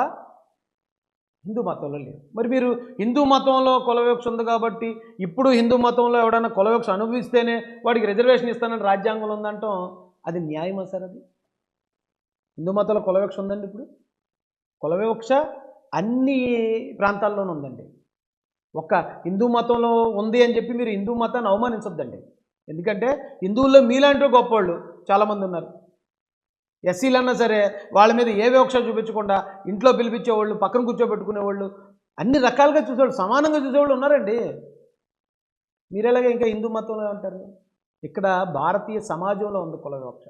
హిందూ మతంలో లేరు. మరి మీరు హిందూ మతంలో కుల వివక్ష ఉంది కాబట్టి ఇప్పుడు హిందూ మతంలో ఎవడైనా కుల వివక్ష అనుభవిస్తేనే వాడికి రిజర్వేషన్ ఇస్తానని రాజ్యాంగంలో ఉందంటాం, అది న్యాయమా సార్? అది హిందూ మతంలో కుల వివక్ష ఉందండి. ఇప్పుడు కుల వివక్ష అన్ని ప్రాంతాల్లోనూ ఉందండి. ఒక్క హిందూ మతంలో ఉంది అని చెప్పి మీరు హిందూ మతాన్ని అవమానించొద్దండి. ఎందుకంటే హిందువుల్లో మీలాంటి గొప్పవాళ్ళు చాలామంది ఉన్నారు. ఎస్సీలు అన్నా సరే వాళ్ళ మీద ఏ వివక్ష చూపించకుండా ఇంట్లో పిలిపించేవాళ్ళు, పక్కన కూర్చోబెట్టుకునేవాళ్ళు, అన్ని రకాలుగా చూసేవాళ్ళు, సమానంగా చూసేవాళ్ళు ఉన్నారండి. మీరు ఎలాగ ఇంకా హిందూ మతంలో ఉంటారు? ఇక్కడ భారతీయ సమాజంలో ఉంది కుల వివక్ష.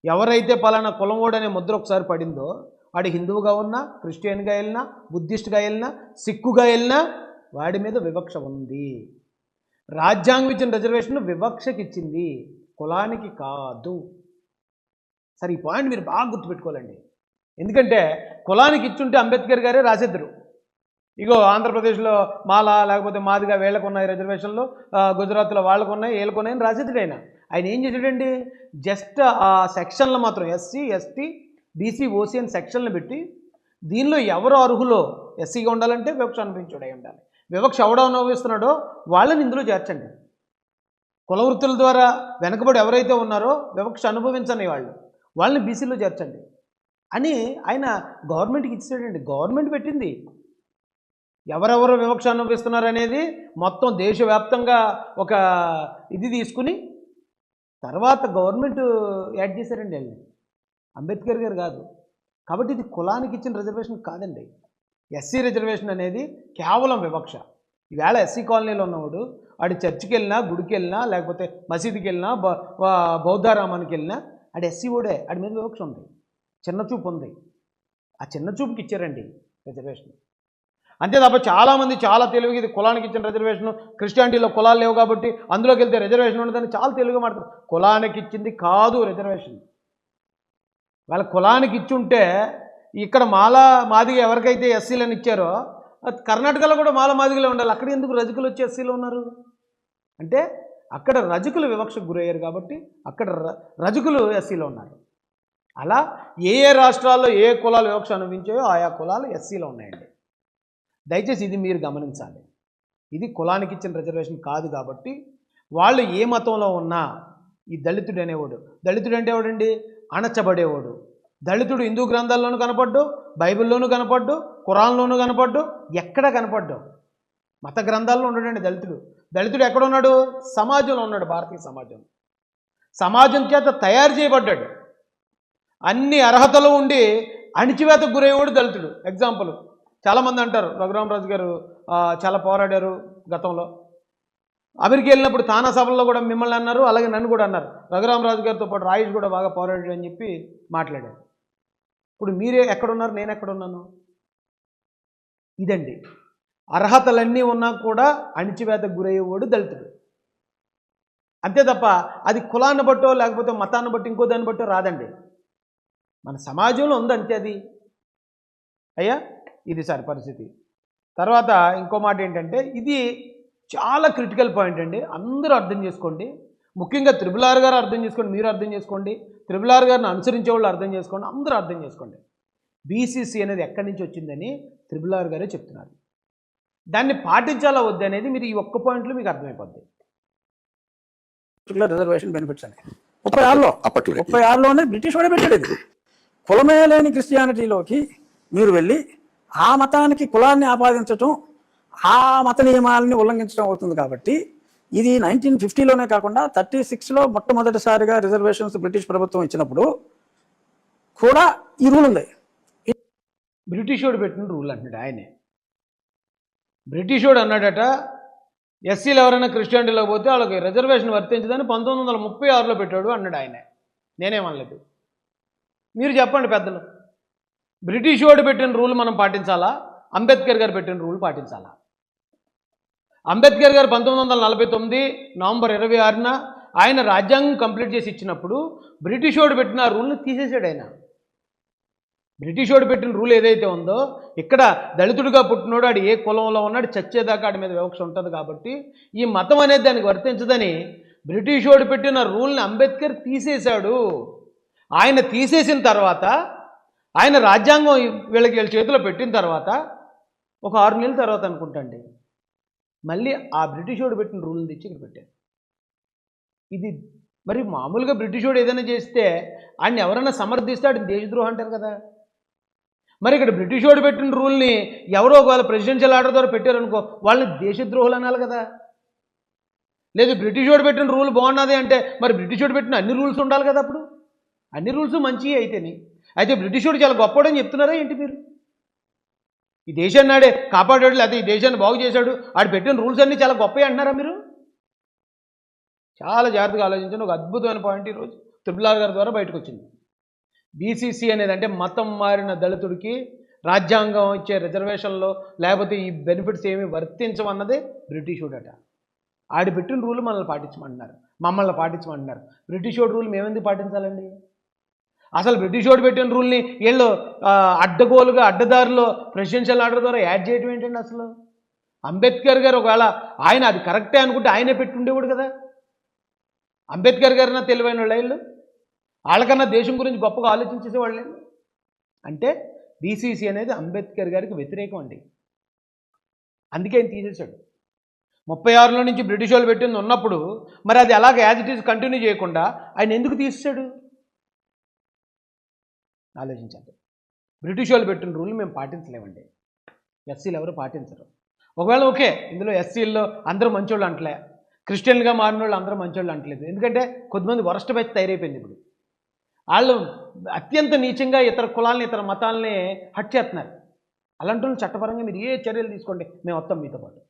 ఎవరైతే పలానా కులం ఓడనే ముద్ర ఒకసారి పడిందో వాడి హిందువుగా ఉన్నా, క్రిస్టియన్గా వెళ్ళినా, బుద్ధిస్ట్గా వెళ్ళినా, సిక్కుగా వెళ్ళినా వాడి మీద వివక్ష ఉంది. రాజ్యాంగం ఇచ్చిన రిజర్వేషన్ వివక్షకి ఇచ్చింది, కులానికి కాదు. సరే, ఈ పాయింట్ మీరు బాగా గుర్తుపెట్టుకోవాలండి. ఎందుకంటే కులానికి ఇచ్చుంటే అంబేద్కర్ గారే రాసేద్దరు, ఇగో ఆంధ్రప్రదేశ్లో మాల లేకపోతే మాదిగా వీళ్ళకు ఉన్నాయి రిజర్వేషన్లు, గుజరాత్లో వాళ్ళకు ఉన్నాయి, వీళ్ళకు ఉన్నాయని రాసేద్దడు ఆయన ఏం చేసాడండి? జస్ట్ ఆ సెక్షన్లు మాత్రం ఎస్సీ, ఎస్టీ, బీసీ, ఓసీ అని సెక్షన్లు పెట్టి దీనిలో ఎవరు అర్హులో ఎస్సీగా ఉండాలంటే వివక్ష అనుభవించుడై ఉండాలి. వివక్ష ఎవడో అనుభవిస్తున్నాడో వాళ్ళని ఇందులో చేర్చండి. కుల వృత్తుల ద్వారా వెనకబడి ఎవరైతే ఉన్నారో వివక్ష అనుభవించని వాళ్ళని బీసీలో చేర్చండి. అని ఆయన గవర్నమెంట్కి ఇచ్చాడండి. గవర్నమెంట్ పెట్టింది. ఎవరెవరు వివక్ష అనుభవిస్తున్నారు అనేది మొత్తం దేశవ్యాప్తంగా ఒక ఇది తీసుకుని తర్వాత గవర్నమెంట్ యాడ్ చేశారండి వాళ్ళని, అంబేద్కర్ గారు కాదు. కాబట్టి ఇది కులానికి ఇచ్చిన రిజర్వేషన్ కాదండి. ఎస్సీ రిజర్వేషన్ అనేది కేవలం వివక్ష. ఈవేళ ఎస్సీ కాలనీలో ఉన్నవాడు ఆడు చర్చికి వెళ్ళినా, గుడికి వెళ్ళినా, లేకపోతే మసీదుకి వెళ్ళినా, బౌద్ధారామానికి వెళ్ళినా ఆడు ఎస్సీ ఓడే, ఆడి మీద వివక్ష ఉంది, చిన్న చూపు ఉంది. ఆ చిన్న చూపుకి ఇచ్చారండి రిజర్వేషన్. అంతే తప్ప చాలామంది చాలా తెలివిగా ఇది కులానికి ఇచ్చిన రిజర్వేషన్, క్రిస్టియానిటీలో కులాలు లేవు కాబట్టి అందులోకి వెళ్తే రిజర్వేషన్ ఉండదని చాలా తెలివిగా మాట్లాడతారు. కులానికి ఇచ్చింది కాదు రిజర్వేషన్. వాళ్ళ కులానికి ఇచ్చుంటే ఇక్కడ మాదిగ ఎవరికైతే ఎస్సీలను ఇచ్చారో కర్ణాటకలో కూడా మాదిగలే ఉండాలి. అక్కడ ఎందుకు రజకులు వచ్చి ఎస్సీలో ఉన్నారు అంటే అక్కడ రజకులు వివక్షకు గురయ్యారు కాబట్టి అక్కడ రజకులు ఎస్సీలో ఉన్నారు. అలా ఏ ఏ రాష్ట్రాల్లో ఏ కులాలు వివక్ష అనుభవించాయో ఆయా కులాలు ఎస్సీలో ఉన్నాయండి. దయచేసి ఇది మీరు గమనించాలి. ఇది కులానికి ఇచ్చిన రిజర్వేషన్ కాదు. కాబట్టి వాళ్ళు ఏ మతంలో ఉన్నా ఈ దళితుడు అనేవాడు, దళితుడు అంటే ఎవడండి, అణచబడేవాడు. దళితుడు హిందూ గ్రంథాల్లోనూ కనపడ్డు, బైబిల్లోనూ కనపడ్డు, ఖురాన్లోనూ కనపడ్డు, ఎక్కడ కనపడ్డు. మత గ్రంథాల్లో ఉండడండి దళితుడు. దళితుడు ఎక్కడ ఉన్నాడు, సమాజంలో ఉన్నాడు. భారతీయ సమాజం చేత తయారు చేయబడ్డాడు. అన్ని అర్హతలు ఉండి అణిచివేతకు గురయ్యేవాడు దళితుడు. ఎగ్జాంపుల్ చాలామంది అంటారు రఘురామరాజు గారు చాలా పోరాడారు గతంలో. అమెరికా వెళ్ళినప్పుడు తానా సభల్లో కూడా మిమ్మల్ని అన్నారు, అలాగే నన్ను కూడా అన్నారు. రఘురామరాజు గారితో పాటు రాయేష్ కూడా బాగా పోరాడాడు అని చెప్పి మాట్లాడారు. ఇప్పుడు మీరే ఎక్కడున్నారు, నేను ఎక్కడున్నాను? ఇదండి, అర్హతలన్నీ ఉన్నా కూడా అణిచివేతకు గురయ్యేవాడు దళితుడు. అంతే తప్ప అది కులాన్ని బట్టో లేకపోతే మతాన్ని బట్టి ఇంకో దాన్ని బట్టో రాదండి. మన సమాజంలో ఉంది అంతే అది. అయ్యా ఇది సార్ పరిస్థితి. తర్వాత ఇంకో మాట ఏంటంటే ఇది చాలా క్రిటికల్ పాయింట్ అండి. అందరూ అర్థం చేసుకోండి. ముఖ్యంగా త్రిపుల్ ఆర్ గారు అర్థం చేసుకోండి, మీరు అర్థం చేసుకోండి, త్రిపుల్ ఆర్ గారిని అనుసరించే వాళ్ళు అర్థం చేసుకోండి, అందరూ అర్థం చేసుకోండి. బీసీసీ అనేది ఎక్కడి నుంచి వచ్చిందని త్రిపుల్ ఆర్ గారే చెప్తున్నారు. దాన్ని పాటించాలా వద్దు అనేది మీరు ఈ ఒక్క పాయింట్లో మీకు అర్థమైపోద్ది. రిజర్వేషన్ బెనిఫిట్స్ అని 36లోనే బ్రిటిష్ వాడే పెట్టాడు. ఇది కులమే లేని క్రిస్టియానిటీలోకి మీరు వెళ్ళి ఆ మతానికి కులాన్ని ఆపాదించటం, ఆ మత నియమాలని ఉల్లంఘించడం అవుతుంది. కాబట్టి ఇది 1950లోనే కాకుండా 36లో మొట్టమొదటిసారిగా రిజర్వేషన్స్ బ్రిటిష్ ప్రభుత్వం ఇచ్చినప్పుడు కూడా ఈ రూల్ ఉంది. బ్రిటిష్ వాడు పెట్టిన రూల్ అంటున్నాడు ఆయనే. బ్రిటిష్ వాడు అన్నాడట ఎస్సీలు ఎవరైనా క్రిస్టియానిటీలో పోతే వాళ్ళకి రిజర్వేషన్ వర్తించదని 1936లో పెట్టాడు అన్నాడు ఆయనే. నేనేమనలేదు. మీరు చెప్పండి పెద్దలు, బ్రిటిష్ వాడు పెట్టిన రూల్ మనం పాటించాలా, అంబేద్కర్ గారు పెట్టిన రూల్ పాటించాలా? అంబేద్కర్ గారు 1949 నవంబర్ 26న ఆయన రాజ్యాంగం కంప్లీట్ చేసి ఇచ్చినప్పుడు బ్రిటిష్ వాడు పెట్టిన రూల్ని తీసేసాడు ఆయన. బ్రిటిష్ వాడు పెట్టిన రూల్ ఏదైతే ఉందో ఇక్కడ దళితుడిగా పుట్టినోడు ఆడు ఏ కులంలో ఉన్నాడు చచ్చేదాకా ఆడి మీద వివక్ష ఉంటుంది. కాబట్టి ఈ మతం అనేది దానికి వర్తించదని బ్రిటిష్ వాడు పెట్టిన రూల్ని అంబేద్కర్ తీసేశాడు. ఆయన తీసేసిన తర్వాత ఆయన రాజ్యాంగం వీళ్ళ చేతిలో పెట్టిన తర్వాత ఒక 6 నెలల తర్వాత అనుకుంటాండి మళ్ళీ ఆ బ్రిటిష్ వాడు పెట్టిన రూల్ని తెచ్చి ఇక్కడ పెట్టారు. ఇది మరి మామూలుగా బ్రిటిష్ వాడు ఏదైనా చేస్తే ఆయన్ని ఎవరైనా సమర్థిస్తే ఆడిని దేశద్రోహం అంటారు కదా. మరి ఇక్కడ బ్రిటిష్ వాడు పెట్టిన రూల్ని ఎవరో ఒకవేళ ప్రెసిడెన్షియల్ ఆర్డర్ ద్వారా పెట్టారనుకో వాళ్ళని దేశద్రోహులు అనాలి కదా. లేదు బ్రిటిష్ వాడు పెట్టిన రూల్ బాగున్నది అంటే మరి బ్రిటిష్ వాడు పెట్టిన అన్ని రూల్స్ ఉండాలి కదా. అప్పుడు అన్ని రూల్స్ మంచివి అయితే బ్రిటిష్ వాడు చాలా గొప్పవాడని చెప్తున్నారా ఏంటి మీరు? ఈ దేశాన్ని ఆడే కాపాడాడు లేకపోతే ఈ దేశాన్ని బాగు చేశాడు, ఆడు పెట్టిన రూల్స్ అన్నీ చాలా గొప్పవి అంటున్నారా మీరు? చాలా జాగ్రత్తగా ఆలోచించండి. ఒక అద్భుతమైన పాయింట్ ఈరోజు త్రిపుల్ ఆర్ గారి ద్వారా బయటకు వచ్చింది. బీసీసీ అనేది అంటే మతం మారిన దళితుడికి రాజ్యాంగం ఇచ్చే రిజర్వేషన్లో లేకపోతే ఈ బెనిఫిట్స్ ఏమి వర్తించమన్నదే బ్రిటిష్ వాడట. ఆడి పెట్టిన రూల్ మమ్మల్ని పాటించమంటున్నారు. బ్రిటిష్ వాడి రూల్ మేమెందుకు పాటించాలండి? అసలు బ్రిటిష్ వాడు పెట్టిన రూల్ని వీళ్ళు అడ్డగోలుగా అడ్డదారిలో ప్రెసిడెన్షియల్ ఆర్డర్ ద్వారా యాడ్ చేయడం ఏంటండి? అసలు అంబేద్కర్ గారు ఒకవేళ ఆయన అది కరెక్టే అనుకుంటే ఆయనే పెట్టుండేవాడు కదా. అంబేద్కర్ గారినా తెలివైన వాళ్ళు వీళ్ళు, వాళ్ళకన్నా దేశం గురించి గొప్పగా ఆలోచించేసేవాళ్ళు. అంటే బీసీసీ అనేది అంబేద్కర్ గారికి వ్యతిరేకం అండి. అందుకే ఆయన తీసేశాడు. 36లో నుంచి బ్రిటిష్ వాళ్ళు పెట్టింది ఉన్నప్పుడు మరి అది అలాగే యాజ్ ఇట్ ఈజ్ కంటిన్యూ చేయకుండా ఆయన ఎందుకు తీసేశాడు? ఆలోచించండి. బ్రిటిష్ వాళ్ళు పెట్టిన రూల్ మేము పాటించలేమండి. ఎస్సీలు ఎవరు పాటించరు. ఒకవేళ ఓకే, ఇందులో ఎస్సీల్లో అందరూ మంచోళ్ళు అంటలే, క్రిస్టియన్గా మారిన వాళ్ళు అందరూ మంచోళ్ళు అంటలేదు. ఎందుకంటే కొద్దిమంది వరస్ట్ బ్యాచ్ తయారైపోయింది ఇప్పుడు. వాళ్ళు అత్యంత నీచంగా ఇతర కులాలని ఇతర మతాలని హట్ చేస్తున్నారు. అలాంటి వాళ్ళు చట్టపరంగా మీరు ఏ చర్యలు తీసుకోండి, మేము వస్తాం మీతో పాటు.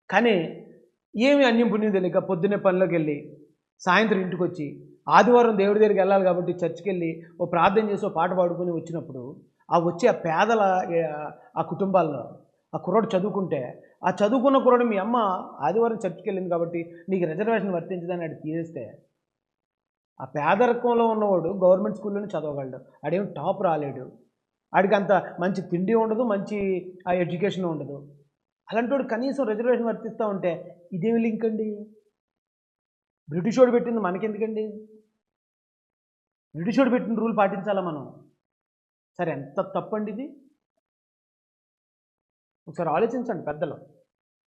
కానీ ఏమి అన్యం పుణ్యం తెలియక పొద్దున్నే పనిలోకి వెళ్ళి సాయంత్రం ఇంటికి వచ్చి ఆదివారం దేవుడి దగ్గరికి వెళ్ళాలి కాబట్టి చర్చికి వెళ్ళి ఓ ప్రార్థన చేసి ఓ పాట పాడుకొని వచ్చినప్పుడు ఆ వచ్చే ఆ పేదల ఆ కుటుంబాల్లో ఆ కుర్రోడు చదువుకుంటే ఆ చదువుకున్న కుర్రోడు మీ అమ్మ ఆదివారం చర్చికి వెళ్ళింది కాబట్టి నీకు రిజర్వేషన్ వర్తించదని అడిగి తీసేస్తే ఆ పేదరికంలో ఉన్నవాడు గవర్నమెంట్ స్కూల్లోనే చదవగలడు. ఆడేం టాప్ రాలేడు, ఆడికి అంత మంచి తిండి ఉండదు, మంచి ఆ ఎడ్యుకేషన్ ఉండదు. అలాంటి వాడు కనీసం రిజర్వేషన్ వర్తిస్తూ ఉంటే ఇదేమి లింక్ అండి? బ్రిటిష్ వాడు పెట్టింది మనకెందుకండి? బ్రిటిష్ వాడు పెట్టిన రూల్ పాటించాలా మనం? సరే, ఎంత తప్పండి ఇది? ఒకసారి ఆలోచించండి పెద్దలు.